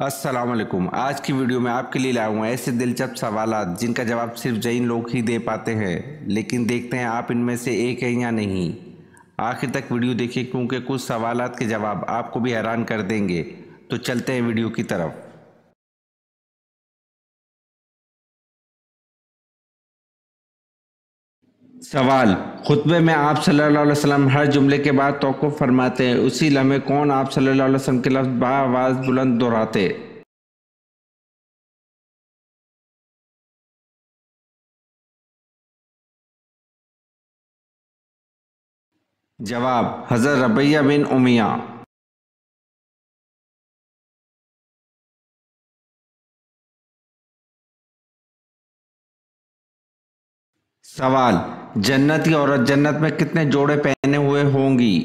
السلام علیکم۔ آج کی ویڈیو میں آپ کے لیے لایا ہوں ایسے دلچسپ سوالات جن کا جواب صرف جین لوگ ہی دے پاتے ہیں، لیکن دیکھتے ہیں آپ ان میں سے ایک ہیں یا نہیں۔ آخر تک ویڈیو دیکھیں کیونکہ کچھ سوالات کے جواب آپ کو بھی حیران کر دیں گے۔ تو چلتے ہیں ویڈیو کی طرف۔ سوال: خطبے میں آپ صلی اللہ علیہ وسلم ہر جملے کے بعد توقف فرماتے ہیں، اسی لمحے کون آپ صلی اللہ علیہ وسلم کے لفظ بآواز بلند دہراتے؟ جواب: حضرت ربیہ بن امیہ۔ سوال: جنتی عورت جنت میں کتنے جوڑے پہنے ہوئے ہوں گی؟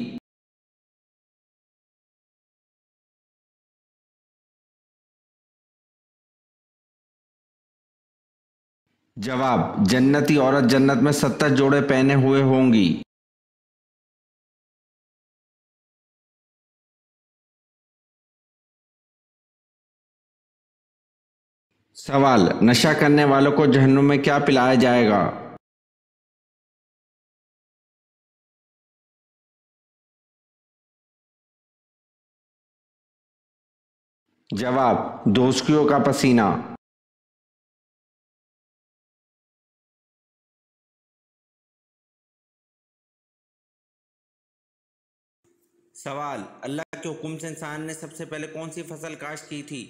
جواب: جنتی عورت جنت میں 70 جوڑے پہنے ہوئے ہوں گی۔ سوال: نشہ کرنے والوں کو جہنم میں کیا پلایا جائے گا؟ جواب: دوزخیوں کا پسینہ۔ سوال: اللہ کے حکم سے انسان نے سب سے پہلے کون سی فصل کاشت کی تھی؟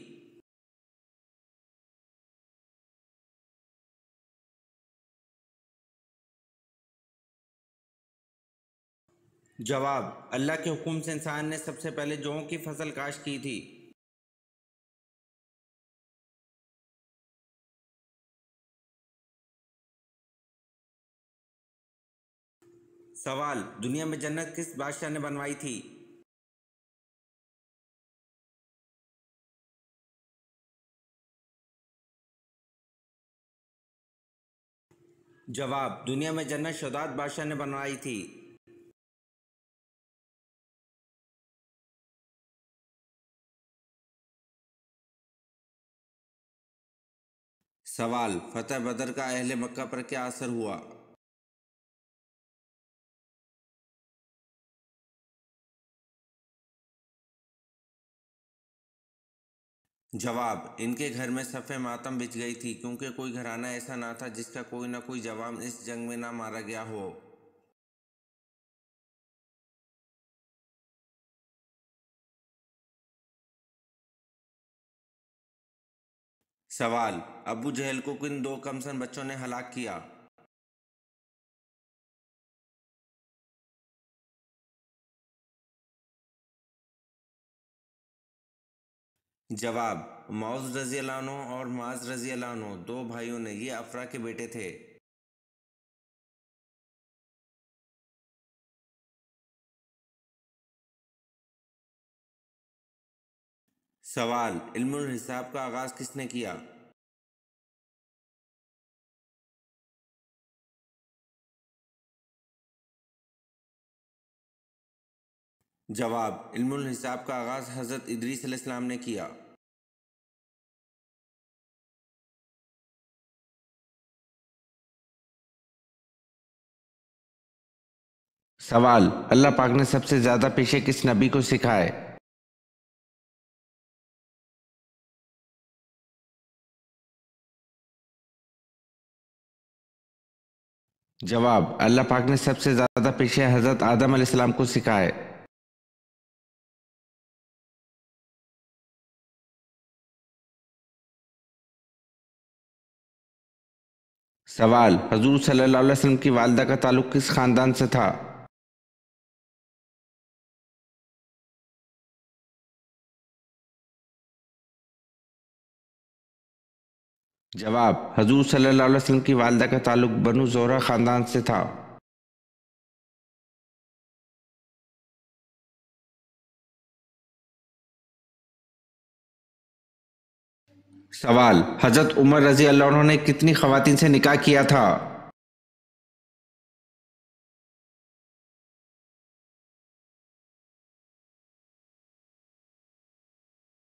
جواب: اللہ کے حکم سے انسان نے سب سے پہلے جوں کی فصل کاشت کی تھی۔ سوال: دنیا میں جنت کس بادشاہ نے بنوائی تھی؟ جواب: دنیا میں جنت شداد بادشاہ نے بنوائی تھی۔ سوال: فتح بدر کا اہل مکہ پر کیا اثر ہوا؟ جواب: ان کے گھر میں صف ماتم بچھ گئی تھی کیونکہ کوئی گھرانہ ایسا نہ تھا جس کا کوئی نہ کوئی جوان اس جنگ میں نہ مارا گیا ہو۔ سوال: ابو جہل کو کن دو کمسن بچوں نے ہلاک کیا؟ جواب: معوذ رضی اللہ عنہ اور معاذ رضی اللہ عنہ دو بھائیوں نے، یہ افرا کے بیٹے تھے۔ سوال: علم الحساب کا آغاز کس نے کیا؟ جواب: علم الحساب کا آغاز حضرت ادریس علیہ السلام نے کیا۔ سوال: اللہ پاک نے سب سے زیادہ پیشے کس نبی کو سکھائے؟ جواب: اللہ پاک نے سب سے زیادہ پیشے حضرت آدم علیہ السلام کو سکھائے۔ سوال: حضور صلی اللہ علیہ وسلم کی والدہ کا تعلق کس خاندان سے تھا؟ جواب: حضور صلی اللہ علیہ وسلم کی والدہ کا تعلق بنو زہرہ خاندان سے تھا۔ سوال: حضرت عمر رضی اللہ عنہ نے کتنی خواتین سے نکاح کیا تھا؟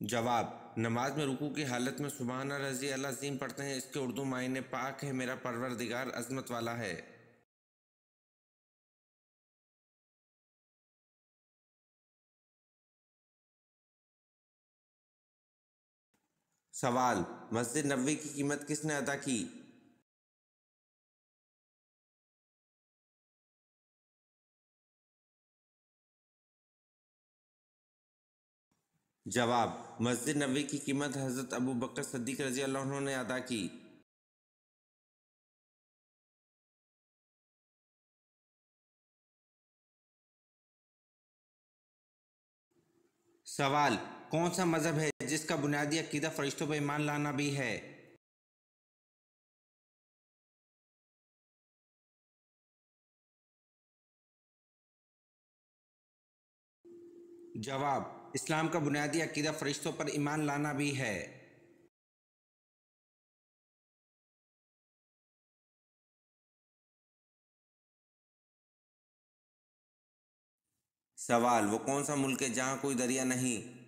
جواب: نماز میں رکوع کی حالت میں سبحان رضی اللہ عظیم پڑھتے ہیں۔ اس کے اردو معنی پاک ہے میرا پروردگار، عظمت والا ہے۔ سوال: مسجد نبوی کی قیمت کس نے ادا کی؟ جواب: مسجد نبوی کی قیمت حضرت ابوبکر صدیق رضی اللہ عنہ نے ادا کی۔ سوال: کون سا مذہب ہے جس کا بنیادی عقیدہ فرشتوں پر ایمان لانا بھی ہے؟ جواب: اسلام کا بنیادی عقیدہ فرشتوں پر ایمان لانا بھی ہے۔ سوال: وہ کون سا ملک ہے جہاں کوئی دریا نہیں؟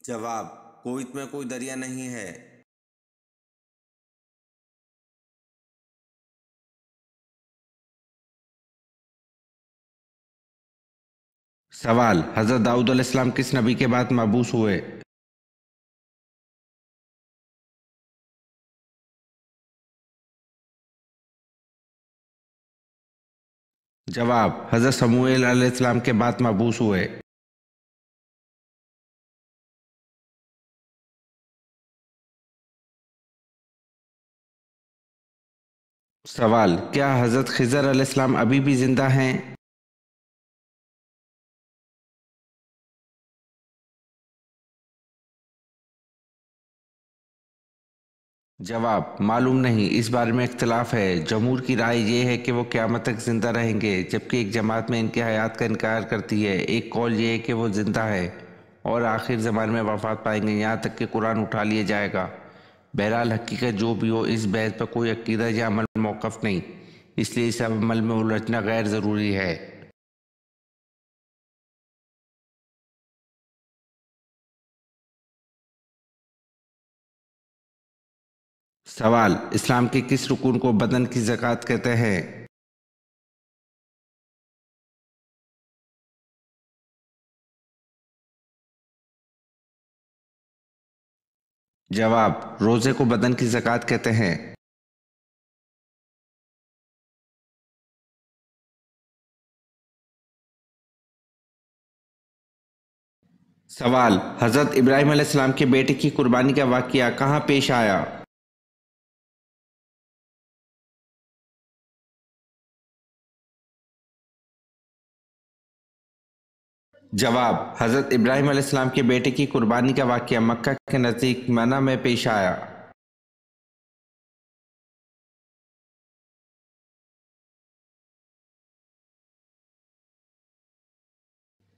جواب: کویت میں کوئی دریا نہیں ہے۔ سوال: حضرت داؤد علیہ السلام کس نبی کے بعد مبعوث ہوئے؟ جواب: حضرت سموئیل علیہ السلام کے بعد مبعوث ہوئے۔ سوال: کیا حضرت خضر علیہ السلام ابھی بھی زندہ ہیں؟ جواب: معلوم نہیں، اس بارے میں اختلاف ہے۔ جمہور کی رائے یہ ہے کہ وہ قیامت تک زندہ رہیں گے، جبکہ ایک جماعت میں ان کی حیات کا انکار کرتی ہے۔ ایک قول یہ ہے کہ وہ زندہ ہے اور آخر زمان میں وفات پائیں گے، یہاں تک کہ قرآن اٹھا لیا جائے گا۔ بہرحال حقیقت جو بھی ہو، اس بحث پر کوئی عقیدہ یا عمل موقف نہیں، اس لیے اس عمل میں الجھنا غیر ضروری ہے۔ سوال: اسلام کے کس رکن کو بدن کی زکوٰۃ کہتے ہیں؟ جواب: روزے کو بدن کی زکوٰۃ کہتے ہیں۔ سوال: حضرت ابراہیم علیہ السلام کے بیٹے کی قربانی کا واقعہ کہاں پیش آیا؟ جواب: حضرت ابراہیم علیہ السلام کے بیٹے کی قربانی کا واقعہ مکہ کے نزدیک منع میں پیش آیا۔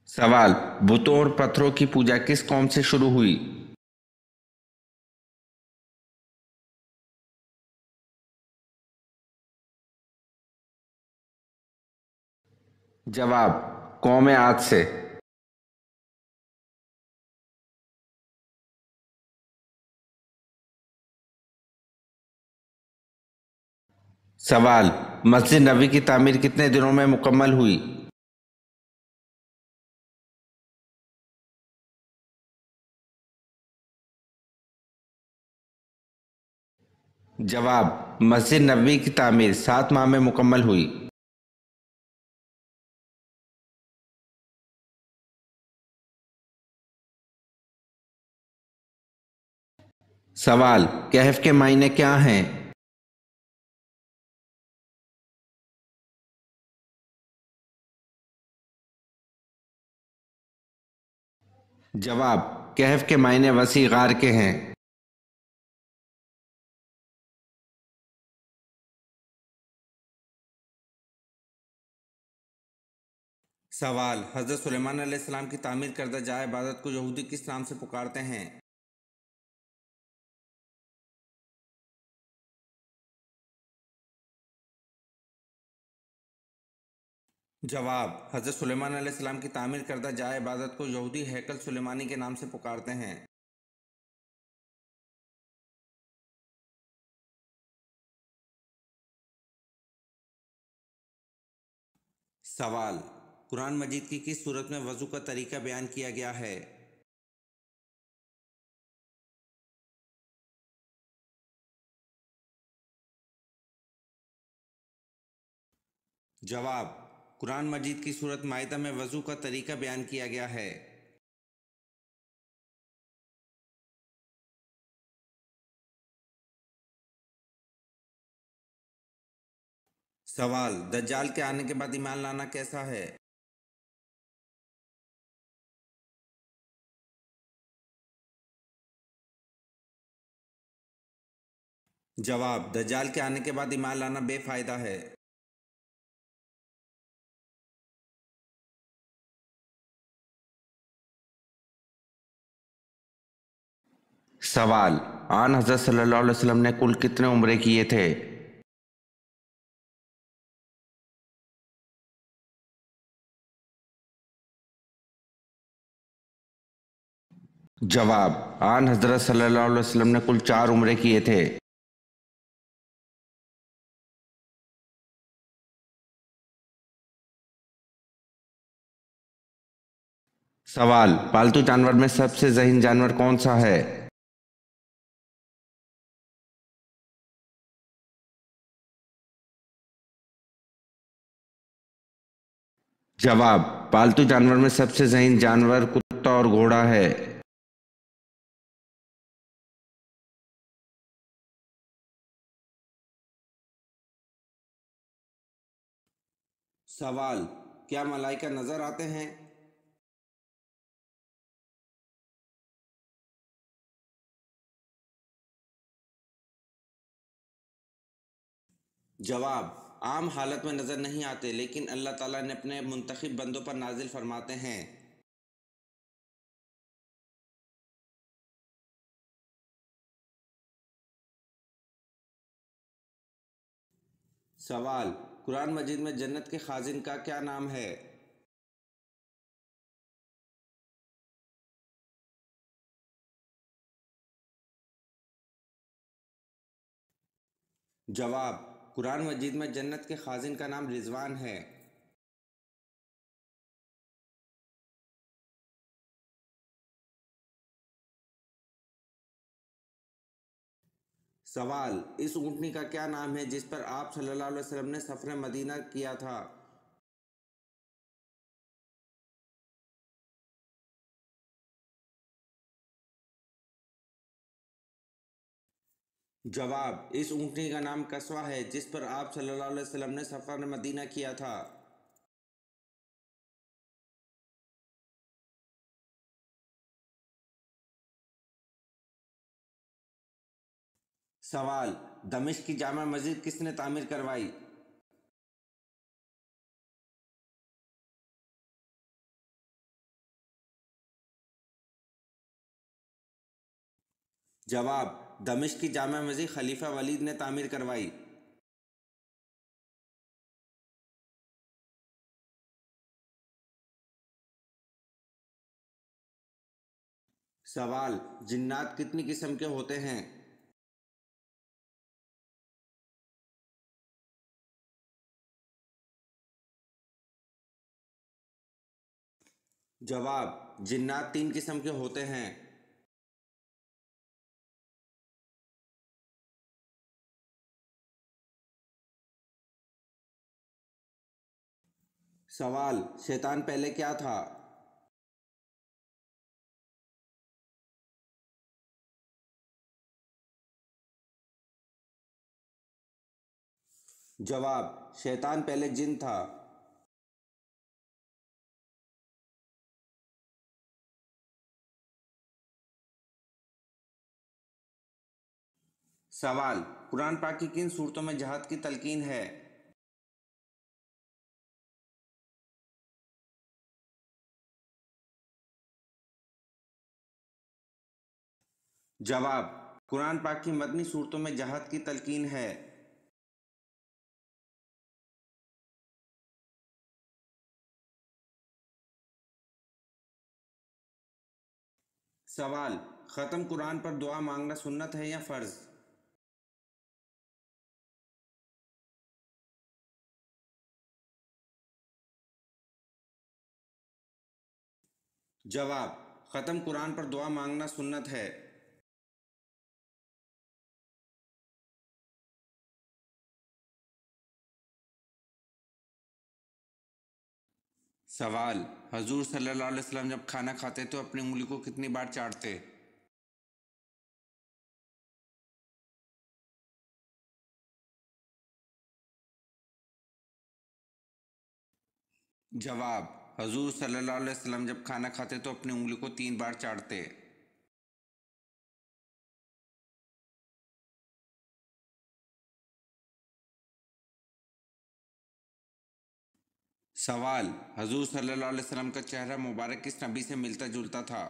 سوال: بتوں اور پتھروں کی پوجا کس قوم سے شروع ہوئی؟ جواب: قوم عاد سے۔ سوال: مسجد نبوی کی تعمیر کتنے دنوں میں مکمل ہوئی؟ جواب: مسجد نبوی کی تعمیر 7 ماہ میں مکمل ہوئی۔ سوال: کہف کے معنی کیا ہیں؟ جواب: کہف کے معنی وسیع غار کے ہیں۔ سوال: حضرت سلیمان علیہ السلام کی تعمیر کردہ جائے عبادت کو یہودی کس نام سے پکارتے ہیں؟ جواب: حضرت سلیمان علیہ السلام کی تعمیر کردہ جائے عبادت کو یہودی ہیکل سلیمانی کے نام سے پکارتے ہیں۔ سوال: قرآن مجید کی کس صورت میں وضو کا طریقہ بیان کیا گیا ہے؟ جواب: قرآن مجید کی سورۃ مائدہ میں وضو کا طریقہ بیان کیا گیا ہے۔ سوال: دجال کے آنے کے بعد ایمان لانا کیسا ہے؟ جواب: دجال کے آنے کے بعد ایمان لانا بے فائدہ ہے۔ سوال: آن حضرت صلی اللہ علیہ وسلم نے کل کتنے عمرے کیے تھے؟ جواب: آن حضرت صلی اللہ علیہ وسلم نے کل 4 عمرے کیے تھے۔ سوال: پالتو جانور میں سب سے ذہین جانور کون سا ہے؟ جواب: پالتو جانور میں سب سے ذہین جانور کتا اور گھوڑا ہے۔ سوال: کیا ملائکہ نظر آتے ہیں؟ جواب: عام حالت میں نظر نہیں آتے، لیکن اللہ تعالیٰ نے اپنے منتخب بندوں پر نازل فرماتے ہیں۔ سوال: قرآن مجید میں جنت کے خازن کا کیا نام ہے؟ جواب: قرآن مجید میں جنت کے خازن کا نام رضوان ہے۔ سوال: اس اونٹنی کا کیا نام ہے جس پر آپ صلی اللہ علیہ وسلم نے سفر مدینہ کیا تھا؟ جواب: اس اونٹنی کا نام کسوہ ہے جس پر آپ صلی اللہ علیہ وسلم نے سفر مدینہ کیا تھا۔ سوال: دمشق کی جامع مسجد کس نے تعمیر کروائی؟ جواب: دمشق کی جامع مسجد خلیفہ ولید نے تعمیر کروائی۔ سوال: جنات کتنی قسم کے ہوتے ہیں؟ جواب: جنات 3 قسم کے ہوتے ہیں۔ سوال: شیطان پہلے کیا تھا؟ جواب: شیطان پہلے جن تھا۔ سوال: قرآن پاک کی کن صورتوں میں جہاد کی تلقین ہے؟ جواب: قرآن پاک کی مدنی صورتوں میں جہاد کی تلقین ہے۔ سوال: ختم قرآن پر دعا مانگنا سنت ہے یا فرض؟ جواب: ختم قرآن پر دعا مانگنا سنت ہے۔ سوال: حضور صلی اللہ علیہ وسلم جب کھانا کھاتے تو اپنی انگلی کو کتنی بار چاٹتے؟ جواب: حضور صلی اللہ علیہ وسلم جب کھانا کھاتے تو اپنی انگلی کو 3 بار چاٹتے۔ سوال: حضور صلی اللہ علیہ وسلم کا چہرہ مبارک کس نبی سے ملتا جلتا تھا؟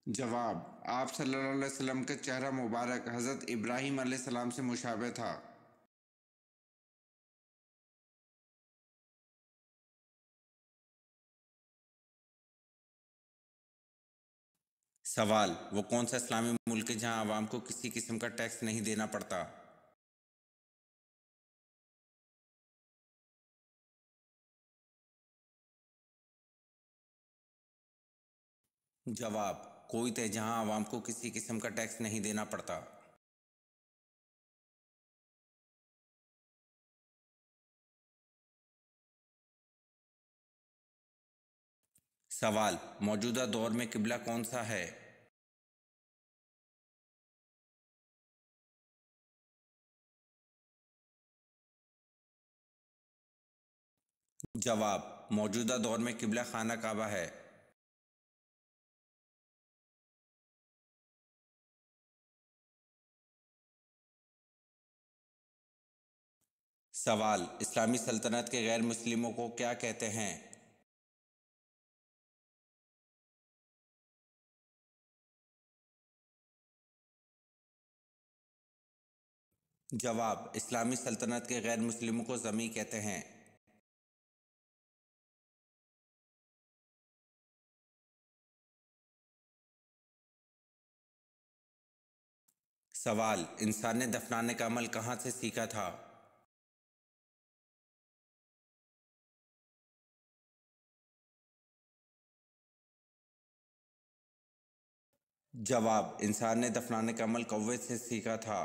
جواب: آپ صلی اللہ علیہ وسلم کا چہرہ مبارک حضرت ابراہیم علیہ السلام سے مشابہ تھا۔ سوال: وہ کون سا اسلامی ملک ہے جہاں عوام کو کسی قسم کا ٹیکس نہیں دینا پڑتا؟ جواب: کویت ہے جہاں عوام کو کسی قسم کا ٹیکس نہیں دینا پڑتا۔ سوال: موجودہ دور میں قبلہ کون سا ہے؟ جواب: موجودہ دور میں قبلہ خانہ کعبہ ہے۔ سوال: اسلامی سلطنت کے غیر مسلموں کو کیا کہتے ہیں؟ جواب: اسلامی سلطنت کے غیر مسلموں کو ذمی کہتے ہیں۔ سوال: انسان نے دفنانے کا عمل کہاں سے سیکھا تھا؟ جواب: انسان نے دفنانے کا عمل کوے سے سیکھا تھا۔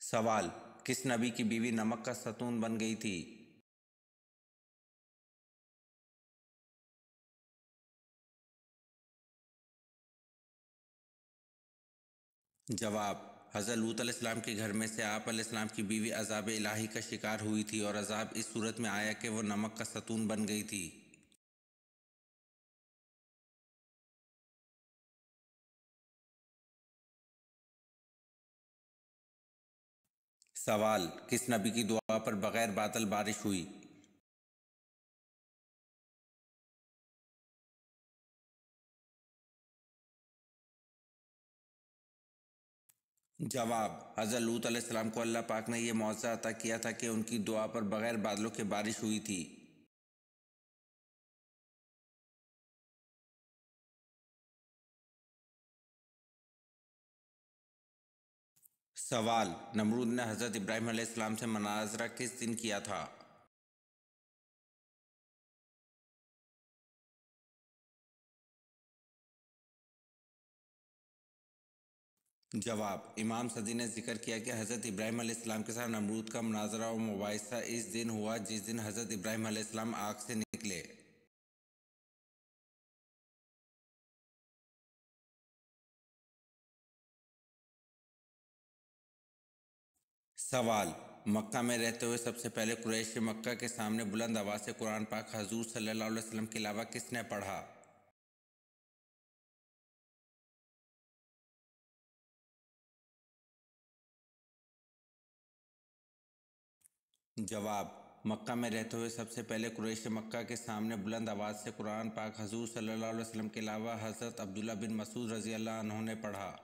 سوال: کس نبی کی بیوی نمک کا ستون بن گئی تھی؟ جواب: حضرت لوط علیہ السلام کے گھر میں سے آپ علیہ السلام کی بیوی عذاب الہی کا شکار ہوئی تھی اور عذاب اس صورت میں آیا کہ وہ نمک کا ستون بن گئی تھی۔ سوال: کس نبی کی دعا پر بغیر بادل بارش ہوئی؟ جواب: حضرت لوط علیہ السلام کو اللہ پاک نے یہ معجزہ عطا کیا تھا کہ ان کی دعا پر بغیر بادلوں کے بارش ہوئی تھی۔ سوال: نمرود نے حضرت ابراہیم علیہ السلام سے مناظرہ کس دن کیا تھا؟ جواب: امام صدی نے ذکر کیا کہ حضرت ابراہیم علیہ السلام کے ساتھ نمرود کا مناظرہ و مباحثہ اس دن ہوا جس دن حضرت ابراہیم علیہ السلام آگ سے نکلے۔ سوال: مکہ میں رہتے ہوئے سب سے پہلے قریش مکہ کے سامنے بلند آواز سے قرآن پاک حضور صلی اللہ علیہ وسلم کے علاوہ کس نے پڑھا؟ جواب: مکہ میں رہتے ہوئے سب سے پہلے قریش مکہ کے سامنے بلند آواز سے قرآن پاک حضور صلی اللہ علیہ وسلم کے علاوہ حضرت عبداللہ بن مسعود رضی اللہ عنہ نے پڑھا۔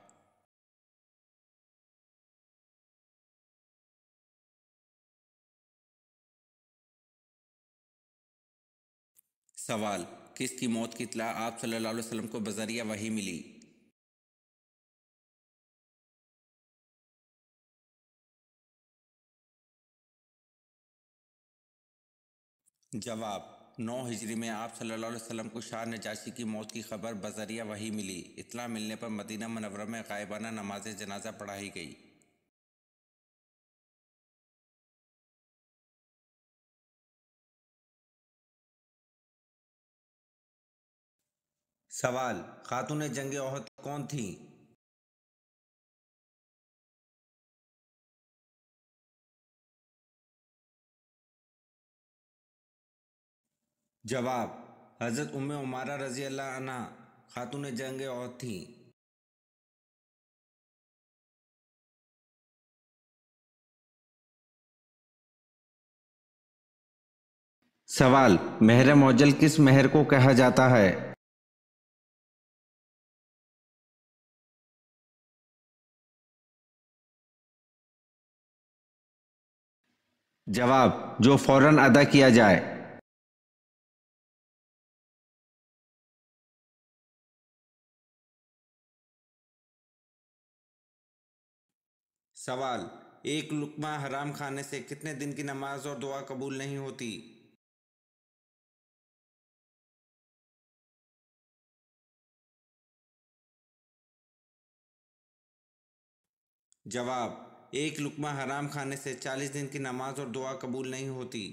سوال: کس کی موت کی اطلاع آپ صلی اللہ علیہ وسلم کو بذریعہ وحی ملی؟ جواب: 9 ہجری میں آپ صلی اللہ علیہ وسلم کو شاہ نجاشی کی موت کی خبر بذریعہ وحی ملی۔ اطلاع ملنے پر مدینہ منورہ میں غائبانہ نماز جنازہ پڑھائی گئی۔ سوال: خاتون جنگ احد کون تھیں؟ جواب: حضرت ام عمارہ رضی اللہ عنہ خاتون جنگ احد تھیں۔ سوال: مہر معجل کس مہر کو کہا جاتا ہے؟ جواب: جو فوراً ادا کیا جائے۔ سوال: ایک لقمہ حرام کھانے سے کتنے دن کی نماز اور دعا قبول نہیں ہوتی؟ جواب: ایک لقمہ حرام کھانے سے 40 دن کی نماز اور دعا قبول نہیں ہوتی۔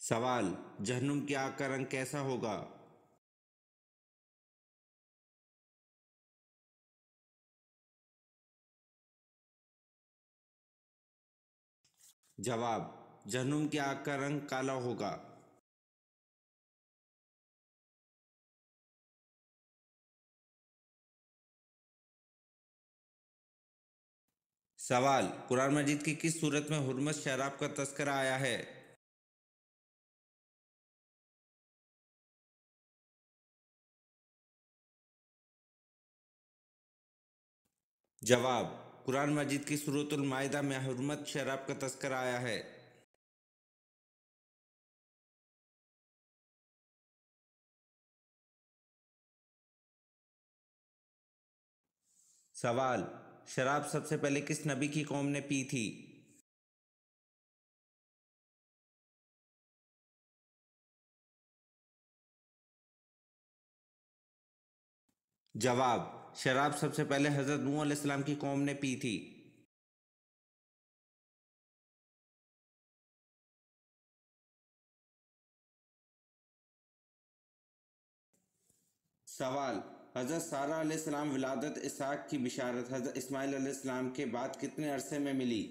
سوال: جہنم کی آگ کا رنگ کیسا ہوگا؟ جواب: جہنم کی آگ کا رنگ کالا ہوگا۔ سوال: قرآن مجید کی کس صورت میں حرمت شراب کا تذکرہ آیا ہے؟ جواب: قرآن مجید کی سورۃ المائدہ میں حرمت شراب کا تذکرہ آیا ہے۔ سوال: شراب سب سے پہلے کس نبی کی قوم نے پی تھی؟ جواب: شراب سب سے پہلے حضرت نوح علیہ السلام کی قوم نے پی تھی۔ سوال: حضرت سارہ علیہ السلام ولادت اسحاق کی بشارت حضرت اسماعیل علیہ السلام کے بعد کتنے عرصے میں ملی؟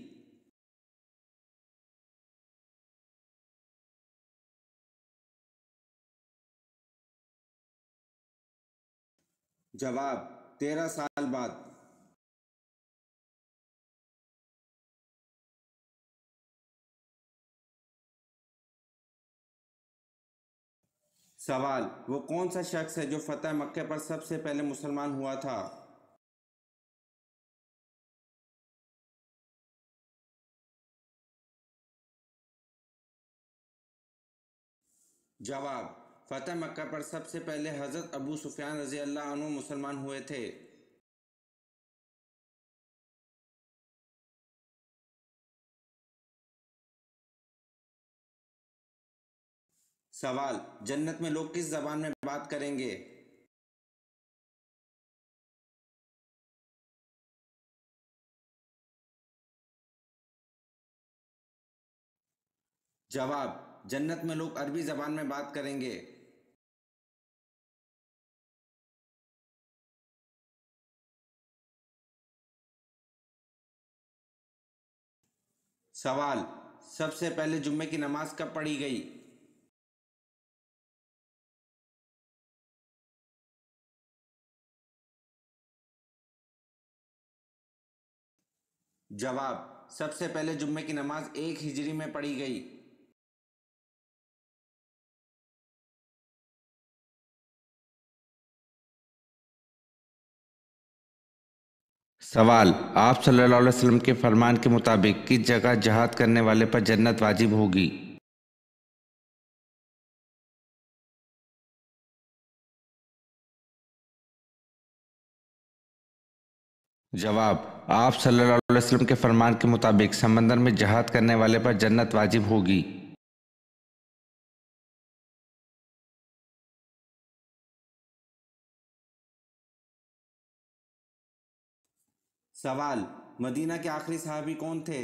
جواب: 13 سال بعد۔ سوال: وہ کون سا شخص ہے جو فتح مکہ پر سب سے پہلے مسلمان ہوا تھا؟ جواب: فتح مکہ پر سب سے پہلے حضرت ابو سفیان رضی اللہ عنہ مسلمان ہوئے تھے۔ سوال: جنت میں لوگ کس زبان میں بات کریں گے؟ جواب: جنت میں لوگ عربی زبان میں بات کریں گے۔ سوال: سب سے پہلے جمعے کی نماز کب پڑھی گئی؟ جواب: سب سے پہلے جمعے کی نماز 1 ہجری میں پڑھی گئی۔ سوال: آپ صلی اللہ علیہ وسلم کے فرمان کے مطابق کس جگہ جہاد کرنے والے پر جنت واجب ہوگی؟ جواب: آپ صلی اللہ علیہ وسلم کے فرمان کے مطابق سمندر میں جہاد کرنے والے پر جنت واجب ہوگی۔ سوال: مدینہ کے آخری صحابی کون تھے؟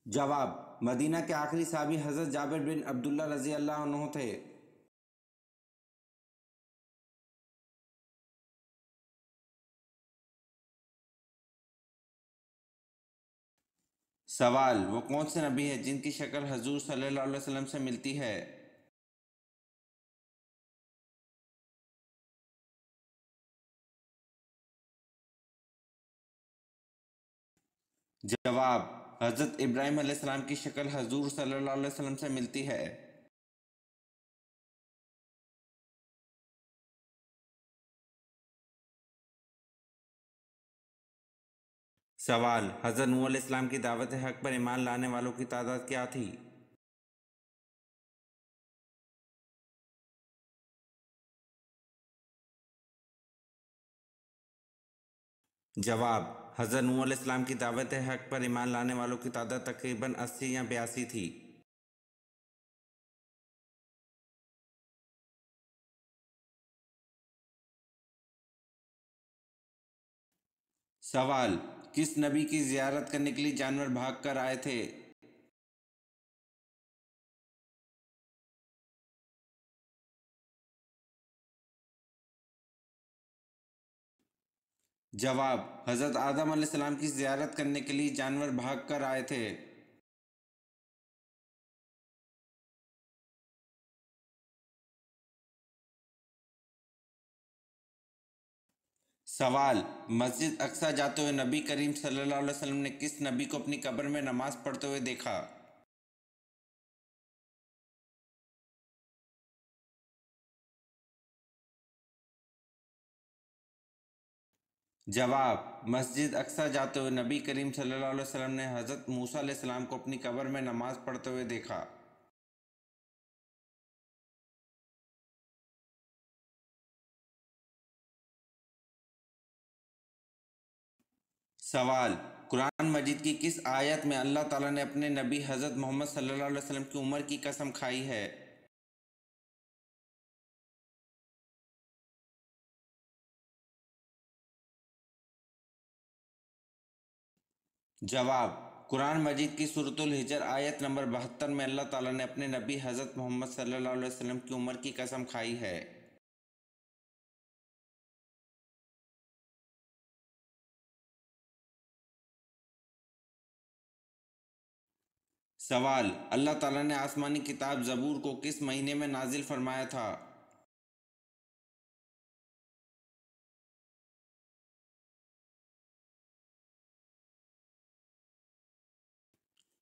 جواب: مدینہ کے آخری صحابی حضرت جابر بن عبداللہ رضی اللہ عنہ تھے۔ سوال: وہ کون سے نبی ہیں جن کی شکل حضور صلی اللہ علیہ وسلم سے ملتی ہے؟ جواب: حضرت ابراہیم علیہ السلام کی شکل حضور صلی اللہ علیہ وسلم سے ملتی ہے۔ سوال: حضرت نوح علیہ السلام کی دعوت حق پر ایمان لانے والوں کی تعداد کیا تھی؟ جواب: حضرت نوح علیہ السلام کی دعوت حق پر ایمان لانے والوں کی تعداد تقریباً 80 یا 82 تھی۔ سوال: کس نبی کی زیارت کرنے کے لیے جانور بھاگ کر آئے تھے؟ جواب: حضرت آدم علیہ السلام کی زیارت کرنے کے لیے جانور بھاگ کر آئے تھے۔ سوال: مسجد اقصی جاتے ہوئے نبی کریم صلی اللہ علیہ وسلم نے کس نبی کو اپنی قبر میں نماز پڑھتے ہوئے دیکھا؟ جواب: مسجد اقصی جاتے ہوئے نبی کریم صلی اللہ علیہ وسلم نے حضرت موسیٰ علیہ السلام کو اپنی قبر میں نماز پڑھتے ہوئے دیکھا۔ سوال: قرآن مجید کی کس آیت میں اللہ تعالیٰ نے اپنے نبی حضرت محمد صلی اللہ علیہ وسلم کی عمر کی قسم کھائی ہے؟ جواب: قرآن مجید کی سورۃ الحجر آیت نمبر 72 میں اللہ تعالیٰ نے اپنے نبی حضرت محمد صلی اللہ علیہ وسلم کی عمر کی قسم کھائی ہے۔ سوال: اللہ تعالیٰ نے آسمانی کتاب زبور کو کس مہینے میں نازل فرمایا تھا؟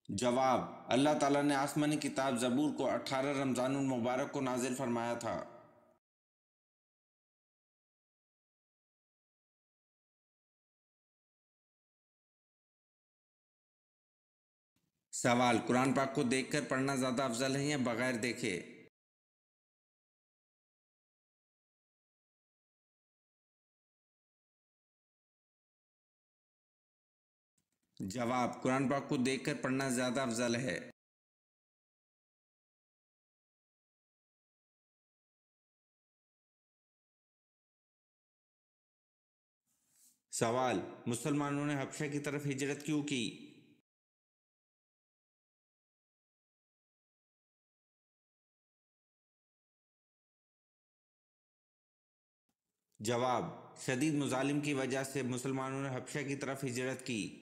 جواب: اللہ تعالیٰ نے آسمانی کتاب زبور کو 18 رمضان المبارک کو نازل فرمایا تھا۔ سوال: قرآن پاک کو دیکھ کر پڑھنا زیادہ افضل ہے یا بغیر دیکھے؟ جواب: قرآن پاک کو دیکھ کر پڑھنا زیادہ افضل ہے۔ سوال: مسلمانوں نے حبشہ کی طرف ہجرت کیوں کی؟ جواب: شدید مظالم کی وجہ سے مسلمانوں نے حبشہ کی طرف ہجرت کی۔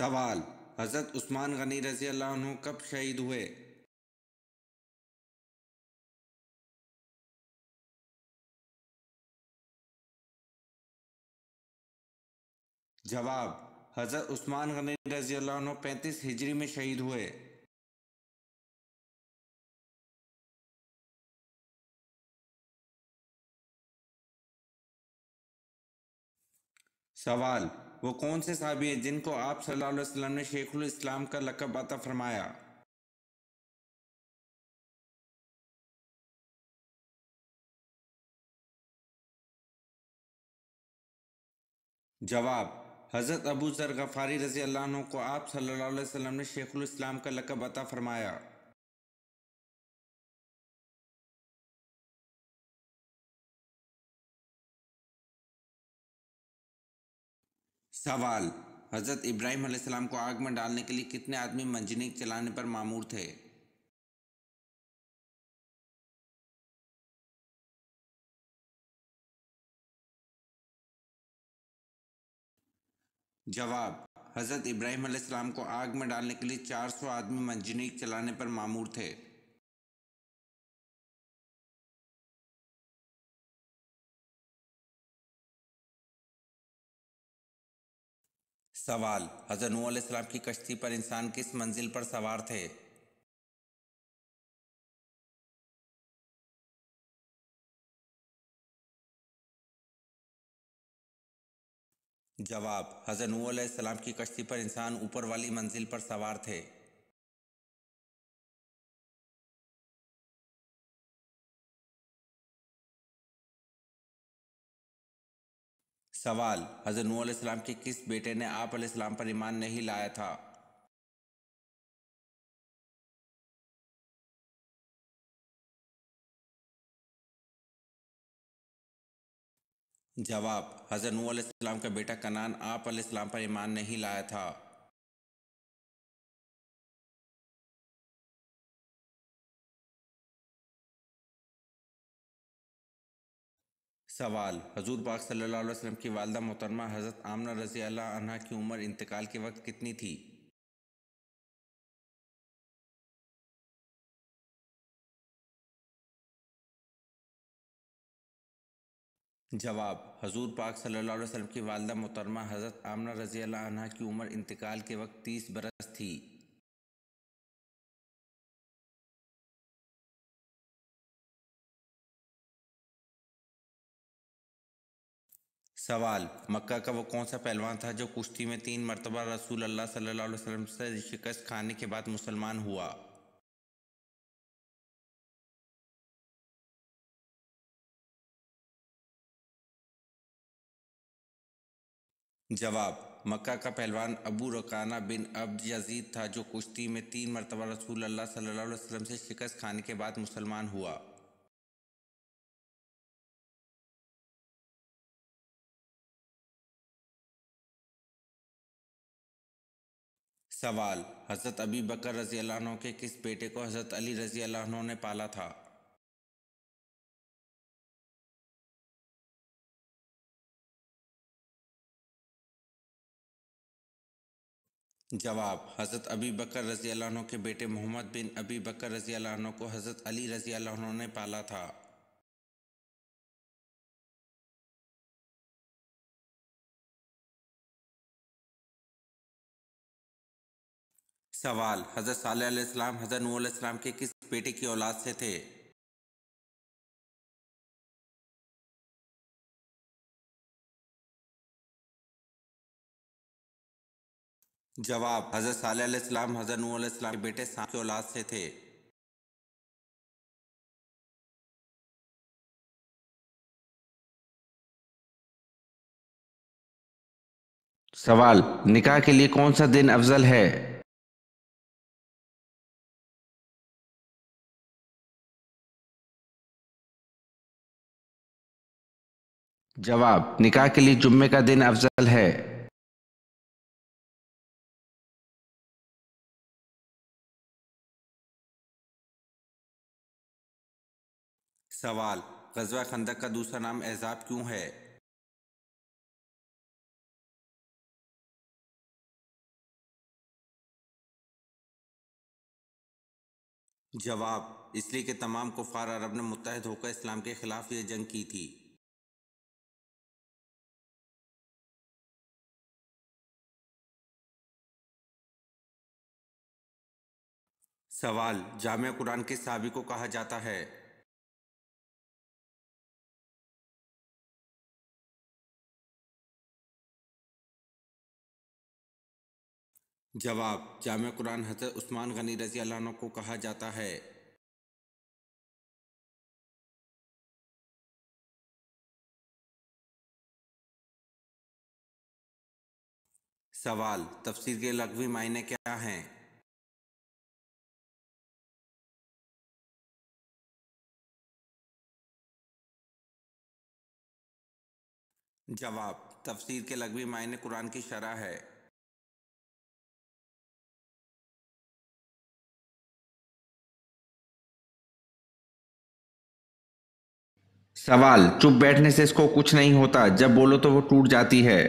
سوال: حضرت عثمان غنی رضی اللہ عنہ کب شہید ہوئے؟ جواب: حضرت عثمان غنی رضی اللہ عنہ 35 ہجری میں شہید ہوئے۔ سوال: وہ کون سے صحابی ہیں جن کو آپ صلی اللہ علیہ وسلم نے شیخ الاسلام کا لقب عطا فرمایا؟ جواب: حضرت ابو ذر غفاری رضی اللہ عنہ کو آپ صلی اللہ علیہ وسلم نے شیخ الاسلام کا لقب عطا فرمایا۔ سوال: حضرت ابراہیم علیہ السلام کو آگ میں ڈالنے کے لیے کتنے آدمی منجنیق چلانے پر مامور تھے؟ جواب: حضرت ابراہیم علیہ السلام کو آگ میں ڈالنے کے لیے 400 آدمی منجنیق چلانے پر مامور تھے۔ سوال: حضرت نوح علیہ السلام کی کشتی پر انسان کس منزل پر سوار تھے؟ جواب: حضرت نوح علیہ السلام کی کشتی پر انسان اوپر والی منزل پر سوار تھے۔ سوال: حضرت نوح علیہ السلام کے کس بیٹے نے آپ علیہ السلام پر ایمان نہیں لایا تھا؟ جواب: حضرت نوح علیہ السلام کا بیٹا کنعان آپ علیہ السلام پر ایمان نہیں لایا تھا۔ سوال: حضور پاک صلی اللہ علیہ وسلم کی والدہ محترمہ حضرت آمنہ رضی اللہ عنہا کی عمر انتقال کے وقت کتنی تھی؟ جواب: حضور پاک صلی اللہ علیہ وسلم کی والدہ محترمہ حضرت آمنہ رضی اللہ عنہا کی عمر انتقال کے وقت 30 برس تھی۔ سوال: مکہ کا وہ کون سا پہلوان تھا جو کشتی میں 3 مرتبہ رسول اللہ صلی اللہ علیہ وسلم سے شکست کھانے کے بعد مسلمان ہوا؟ جواب: مکہ کا پہلوان ابو رکانہ بن عبد یزید تھا جو کشتی میں 3 مرتبہ رسول اللہ صلی اللہ علیہ وسلم سے شکست کھانے کے بعد مسلمان ہوا۔ سوال: حضرت ابی بکر رضی اللہ عنہ کے کس بیٹے کو حضرت علی رضی اللہ عنہ نے پالا تھا؟ جواب: حضرت ابی بکر رضی اللہ عنہ کے بیٹے محمد بن ابی بکر رضی اللہ عنہ کو حضرت علی رضی اللہ عنہ نے پالا تھا۔ سوال: حضرت صالح علیہ السلام حضرت نوح علیہ السلام کے کس بیٹے کی اولاد سے تھے؟ جواب: حضرت صالح علیہ السلام حضرت نوح علیہ السلام کے بیٹے سام کی اولاد سے تھے۔ سوال: نکاح کے لیے کون سا دن افضل ہے؟ جواب: نکاح کے لیے جمعے کا دن افضل ہے۔ سوال: غزوہ خندق کا دوسرا نام احزاب کیوں ہے؟ جواب: اس لیے کہ تمام کفار عرب نے متحد ہو کر اسلام کے خلاف یہ جنگ کی تھی۔ سوال: جامع قرآن کس صحابی کو کہا جاتا ہے؟ جواب: جامع قرآن حضرت عثمان غنی رضی اللہ عنہ کو کہا جاتا ہے۔ سوال: تفسیر کے لغوی معنی کیا ہیں؟ جواب: تفسیر کے لغوی معنی قرآن کی شرح ہے۔ سوال: چپ بیٹھنے سے اس کو کچھ نہیں ہوتا، جب بولو تو وہ ٹوٹ جاتی ہے۔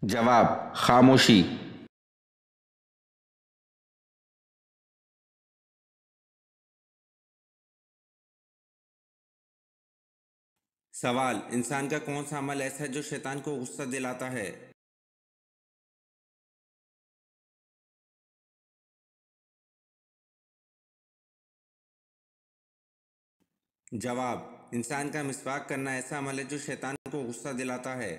جواب: خاموشی۔ سوال: انسان کا کون سا عمل ایسا ہے جو شیطان کو غصہ دلاتا ہے؟ جواب: انسان کا مسواک کرنا ایسا عمل ہے جو شیطان کو غصہ دلاتا ہے۔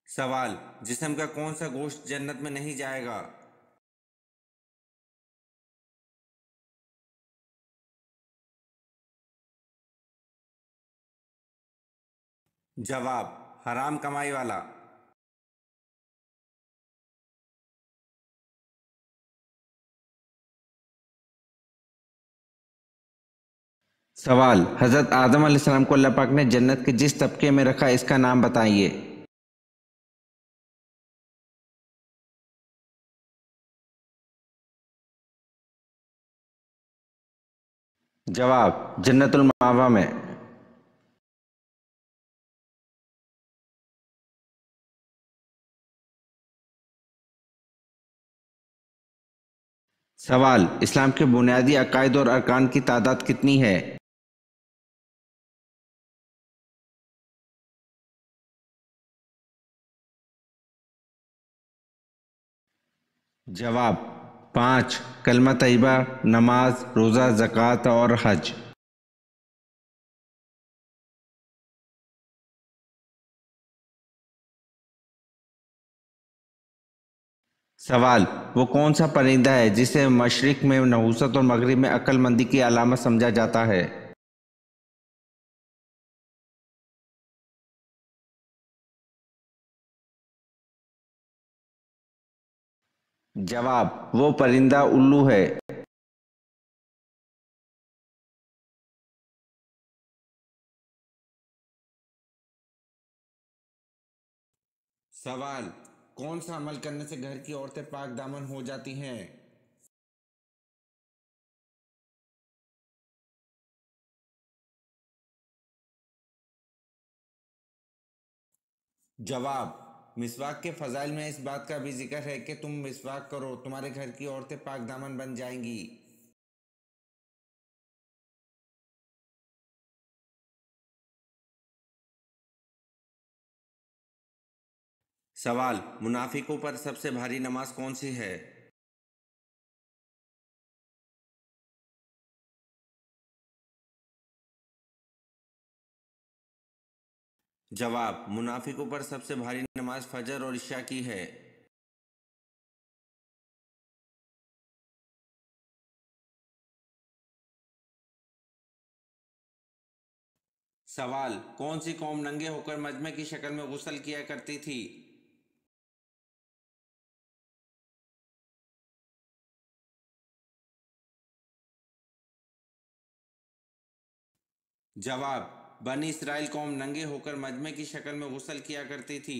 سوال: جسم کا کون سا گوشت جنت میں نہیں جائے گا؟ جواب: حرام کمائی والا۔ سوال: حضرت آدم علیہ السلام کو اللہ پاک نے جنت کے جس طبقے میں رکھا اس کا نام بتائیے۔ جواب: جنت المأوا میں۔ سوال: اسلام کے بنیادی عقائد اور ارکان کی تعداد کتنی ہے؟ جواب: 5: کلمہ طیبہ، نماز، روزہ، زکوٰۃ اور حج۔ سوال: وہ کون سا پرندہ ہے جسے مشرق میں نحوست اور مغرب میں عقل مندی کی علامت سمجھا جاتا ہے؟ جواب: وہ پرندہ الو ہے۔ سوال: کون سا عمل کرنے سے گھر کی عورتیں پاک دامن ہو جاتی ہیں؟ جواب: مسواک کے فضائل میں اس بات کا بھی ذکر ہے کہ تم مسواک کرو، تمہارے گھر کی عورتیں پاک دامن بن جائیں گی۔ سوال: منافقوں پر سب سے بھاری نماز کون سی ہے؟ جواب: منافقوں پر سب سے بھاری نماز فجر اور عشاء کی ہے۔ سوال: کون سی قوم ننگے ہو کر مجمع کی شکل میں غسل کیا کرتی تھی؟ جواب: بنی اسرائیل قوم ننگے ہو کر مجمع کی شکل میں غسل کیا کرتی تھی۔